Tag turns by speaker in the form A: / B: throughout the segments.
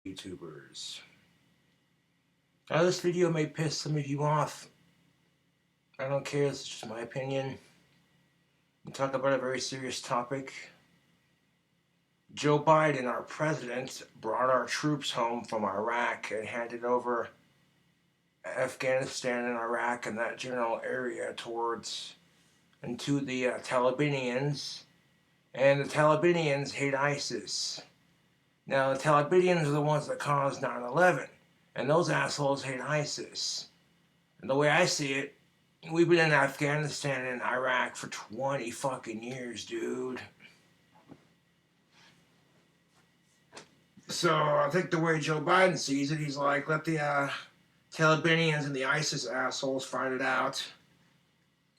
A: YouTubers. Now this video may piss some of you off. I don't care, it's just my opinion. We talk about a very serious topic. Joe Biden, our president, brought our troops home from Iraq and handed over Afghanistan and Iraq and that general area towards and to the Talibanians. And the Talibanians hate ISIS. Now, the Talibanians are the ones that caused 9/11, and those assholes hate ISIS. And the way I see it, we've been in Afghanistan and Iraq for 20 fucking years, dude. So I think the way Joe Biden sees it, he's like, let the Talibanians and the ISIS assholes find it out.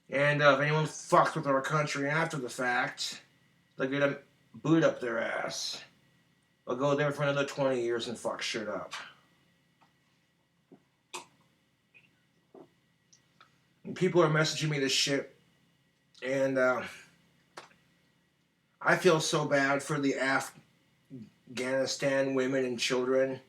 A: And if anyone fucks with our country after the fact, they'll get a boot up their ass. They'll go there for another 20 years and fuck shit up. And people are messaging me this shit, and I feel so bad for the Afghanistan women and children.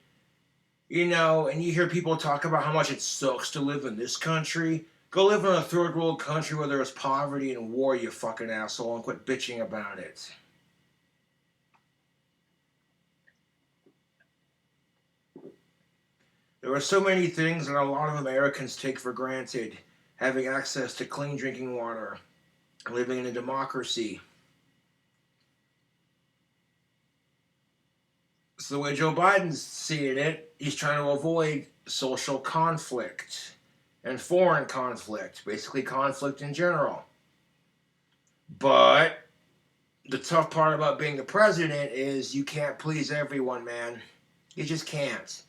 A: You know, and you hear people talk about how much it sucks to live in this country. Go live in a third world country where there's poverty and war, you fucking asshole, and quit bitching about it. There are so many things that a lot of Americans take for granted. Having access to clean drinking water, living in a democracy. So the way Joe Biden's seeing it, he's trying to avoid social conflict and foreign conflict, basically conflict in general. But the tough part about being the president is you can't please everyone, man. You just can't.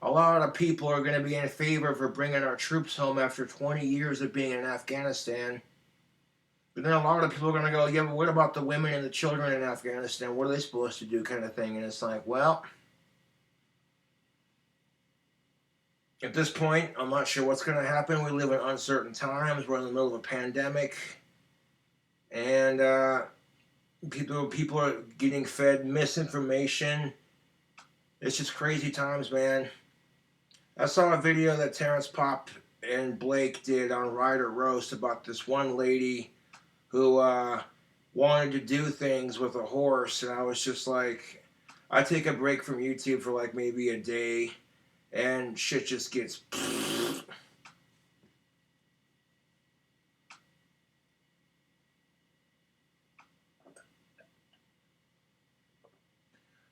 A: A lot of people are going to be in favor for bringing our troops home after 20 years of being in Afghanistan. But then a lot of people are going to go, yeah, but what about the women and the children in Afghanistan? What are they supposed to do, kind of thing? And it's like, well, at this point, I'm not sure what's going to happen. We live in uncertain times. We're in the middle of a pandemic. And people are getting fed misinformation. It's just crazy times, man. I saw a video that Terrence Pop and Blake did on Ryder Roast about this one lady who wanted to do things with a horse, and I was just like, I take a break from YouTube for like maybe a day, and shit just gets.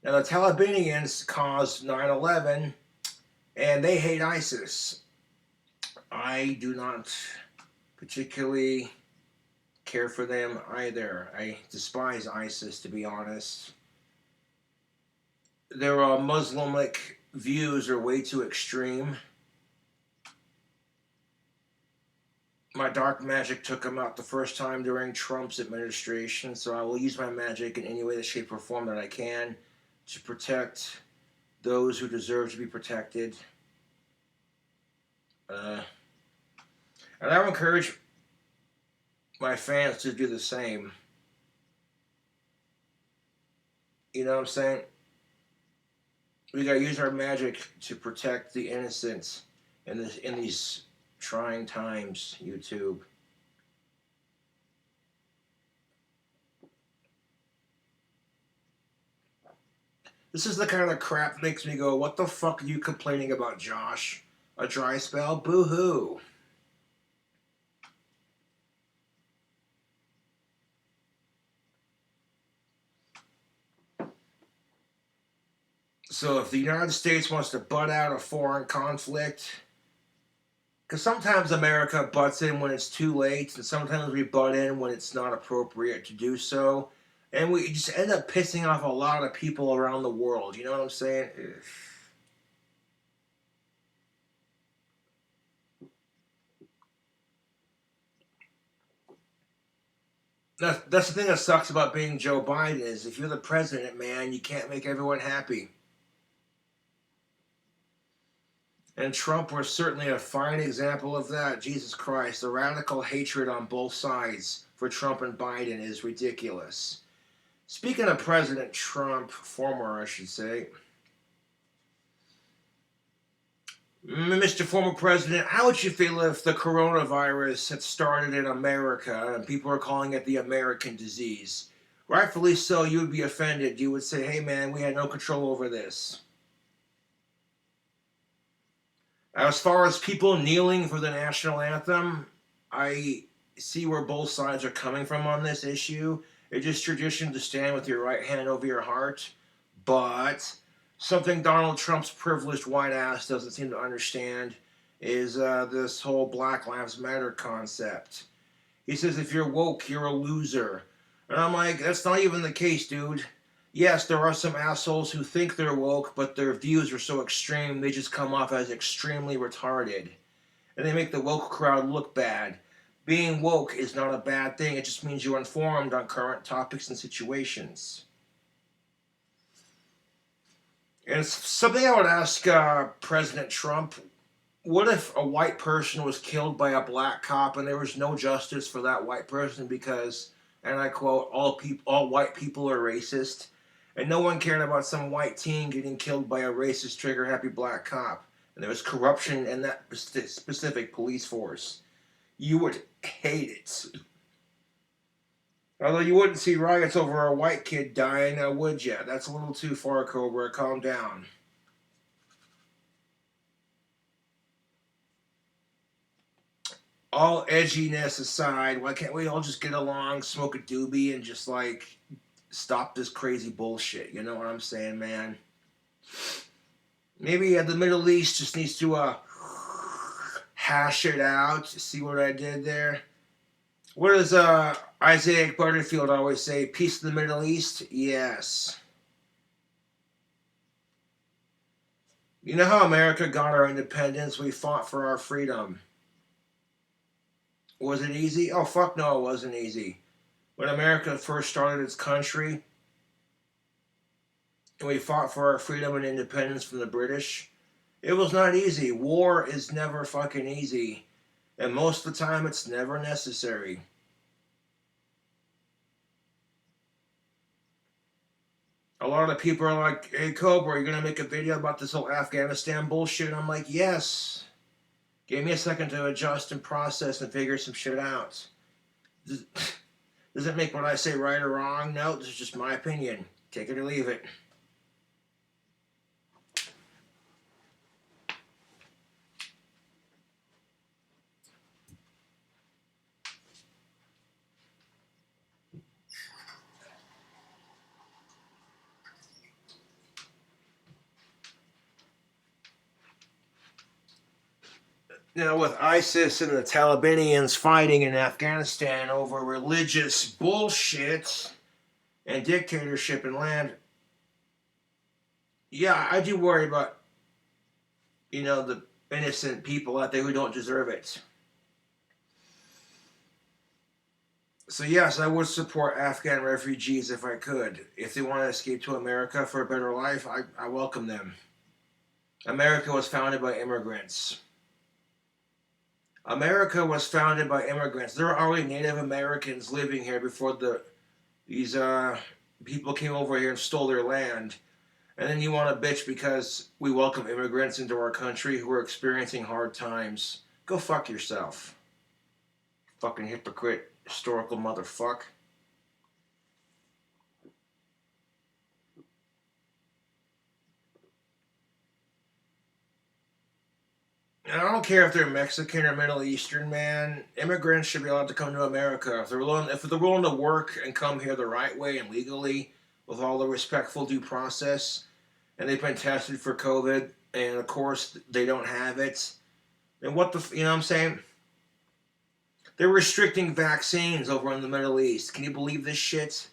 A: Now the Talibanians caused 9/11, and they hate ISIS. I do not particularly care for them either. I despise ISIS, to be honest. Their Muslimic views are way too extreme. My dark magic took them out the first time during Trump's administration, so I will use my magic in any way, shape, or form that I can to protect those who deserve to be protected. And I would encourage my fans to do the same. You know what I'm saying? We gotta use our magic to protect the innocents in these trying times, YouTube. This is the kind of crap that makes me go, what the fuck are you complaining about, Josh? A dry spell? Boo-hoo. So if the United States wants to butt out a foreign conflict, because sometimes America butts in when it's too late, and sometimes we butt in when it's not appropriate to do so, and we just end up pissing off a lot of people around the world. You know what I'm saying? That's the thing that sucks about being Joe Biden is if you're the president, man, you can't make everyone happy. And Trump was certainly a fine example of that. Jesus Christ, the radical hatred on both sides for Trump and Biden is ridiculous. Speaking of President Trump, former I should say, Mr. Former President, how would you feel if the coronavirus had started in America and people are calling it the American disease? Rightfully so, you would be offended. You would say, hey man, we had no control over this. As far as people kneeling for the national anthem, I see where both sides are coming from on this issue. It's just tradition to stand with your right hand over your heart. But something Donald Trump's privileged white ass doesn't seem to understand is this whole Black Lives Matter concept. He says if you're woke, you're a loser. And I'm like, that's not even the case, dude. Yes, there are some assholes who think they're woke, but their views are so extreme they just come off as extremely retarded. And they make the woke crowd look bad. Being woke is not a bad thing, it just means you're informed on current topics and situations. And it's something I would ask President Trump. What if a white person was killed by a black cop and there was no justice for that white person because, and I quote, all white people are racist, and no one cared about some white teen getting killed by a racist, trigger-happy black cop, and there was corruption in that specific police force? You would hate it. Although you wouldn't see riots over a white kid dying, would ya? That's a little too far, Cobra. Calm down. All edginess aside, why can't we all just get along, smoke a doobie, and just like stop this crazy bullshit? You know what I'm saying, man? Maybe the Middle East just needs to hash it out. See what I did there? What does Isaiah Butterfield always say? Peace in the Middle East? Yes. You know how America got our independence? We fought for our freedom. Was it easy? Oh, fuck no, it wasn't easy. When America first started its country, and we fought for our freedom and independence from the British, it was not easy. War is never fucking easy. And most of the time, it's never necessary. A lot of people are like, hey, Cobra, are you going to make a video about this whole Afghanistan bullshit? And I'm like, yes. Give me a second to adjust and process and figure some shit out. Does it make what I say right or wrong? No, this is just my opinion. Take it or leave it. Now, with ISIS and the Talibanians fighting in Afghanistan over religious bullshit and dictatorship and land, yeah, I do worry about, the innocent people out there who don't deserve it. So, yes, I would support Afghan refugees if I could. If they want to escape to America for a better life, I welcome them. America was founded by immigrants. America was founded by immigrants. There were already Native Americans living here before these people came over here and stole their land. And then you want to bitch because we welcome immigrants into our country who are experiencing hard times. Go fuck yourself. Fucking hypocrite, historical motherfucker. And I don't care if they're Mexican or Middle Eastern, man. Immigrants should be allowed to come to America if they're willing to work and come here the right way and legally, with all the respectful due process, and they've been tested for COVID, and of course they don't have it. Then you know what I'm saying? They're restricting vaccines over in the Middle East. Can you believe this shit?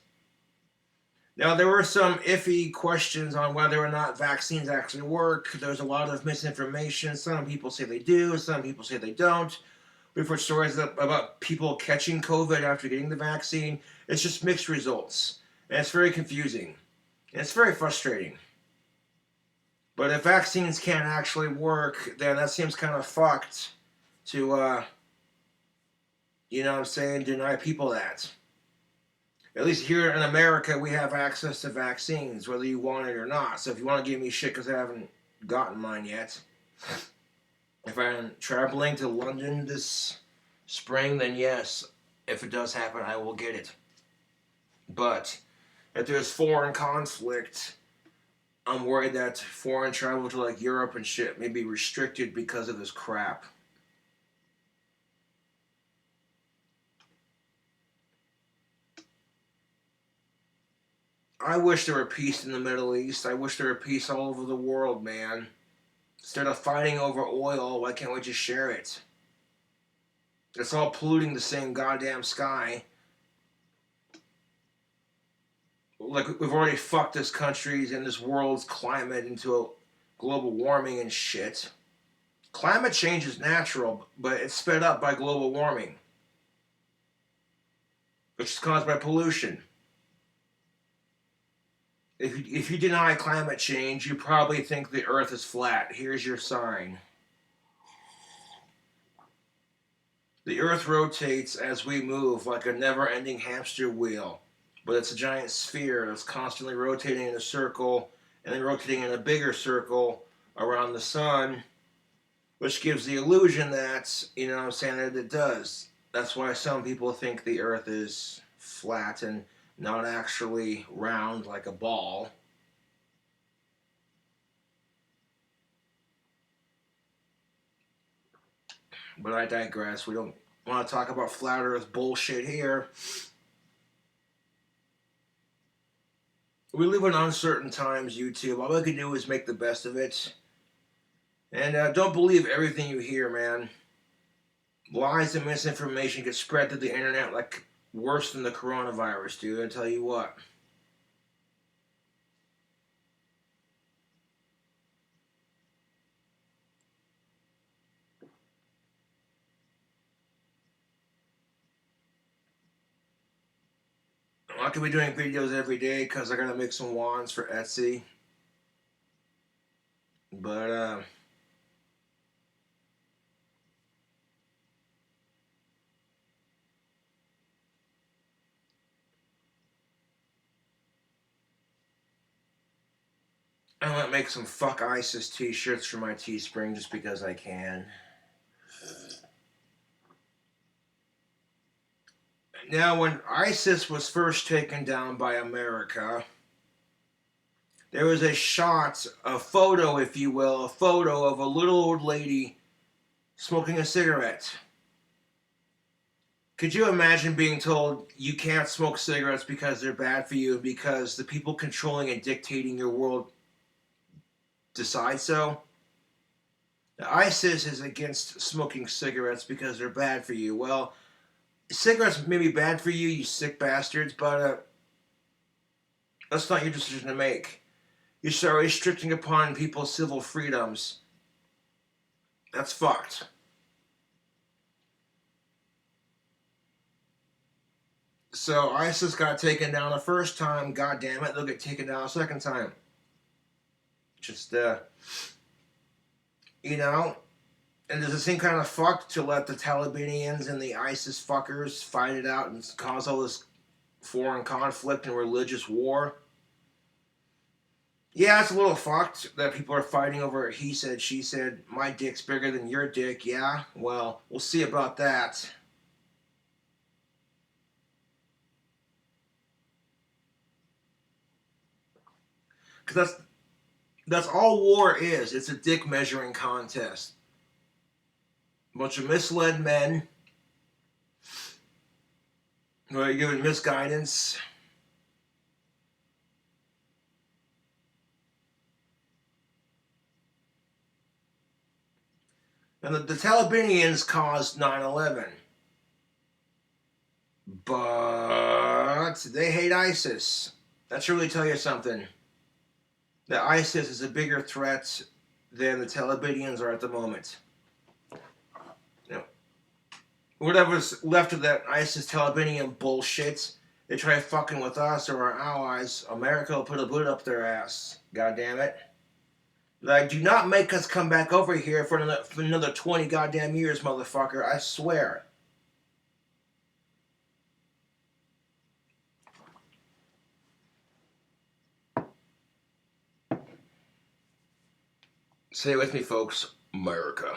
A: Now, there were some iffy questions on whether or not vaccines actually work. There's a lot of misinformation. Some people say they do, some people say they don't. We've heard stories about people catching COVID after getting the vaccine. It's just mixed results. And it's very confusing. And it's very frustrating. But if vaccines can't actually work, then that seems kind of fucked to, you know what I'm saying, deny people that. At least here in America, we have access to vaccines, whether you want it or not. So if you want to give me shit because I haven't gotten mine yet, If I'm traveling to London this spring, then yes, if it does happen, I will get it. But if there's foreign conflict, I'm worried that foreign travel to like Europe and shit may be restricted because of this crap. I wish there were peace in the Middle East. I wish there were peace all over the world, man. Instead of fighting over oil, why can't we just share it? It's all polluting the same goddamn sky. Like, we've already fucked this country's and this world's climate into a global warming and shit. Climate change is natural, but it's sped up by global warming, which is caused by pollution. If you deny climate change, you probably think the earth is flat. Here's your sign. The earth rotates as we move like a never ending hamster wheel, but it's a giant sphere that's constantly rotating in a circle and then rotating in a bigger circle around the sun, which gives the illusion that, you know what I'm saying, that it does. That's why some people think the earth is flat and not actually round like a ball. But I digress. We don't want to talk about flat earth bullshit here. We live in uncertain times, YouTube. All I can do is make the best of it. And don't believe everything you hear, man. Lies and misinformation get spread to the internet like worse than the coronavirus, dude. I tell you what. I could be doing videos every day because I gotta make some wands for Etsy. But I might make some fuck ISIS t-shirts for my Teespring just because I can. Now, when ISIS was first taken down by America, there was a shot, a photo, if you will, a photo of a little old lady smoking a cigarette. Could you imagine being told you can't smoke cigarettes because they're bad for you, because the people controlling and dictating your world decide so? Now, ISIS is against smoking cigarettes because they're bad for you. Well, cigarettes may be bad for you, you sick bastards, but that's not your decision to make. You start restricting upon people's civil freedoms. That's fucked. So ISIS got taken down the first time. God damn it, they'll get taken down a second time. Just you know, and does it seem kind of fucked to let the Talibanians and the ISIS fuckers fight it out and cause all this foreign conflict and religious war? Yeah, it's a little fucked that people are fighting over he said, she said, my dick's bigger than your dick, yeah? Well, we'll see about that. Because that's all war is. It's a dick measuring contest. A bunch of misled men who are given misguidance. And the Talibanians caused 9/11. But they hate ISIS. That should really tell you something. That ISIS is a bigger threat than the Talibanians are at the moment. You know, whatever's left of that ISIS Talibanian bullshit, they try fucking with us or our allies, America will put a boot up their ass. God damn it. Like, do not make us come back over here for another 20 goddamn years, motherfucker. I swear. Say it with me, folks. America.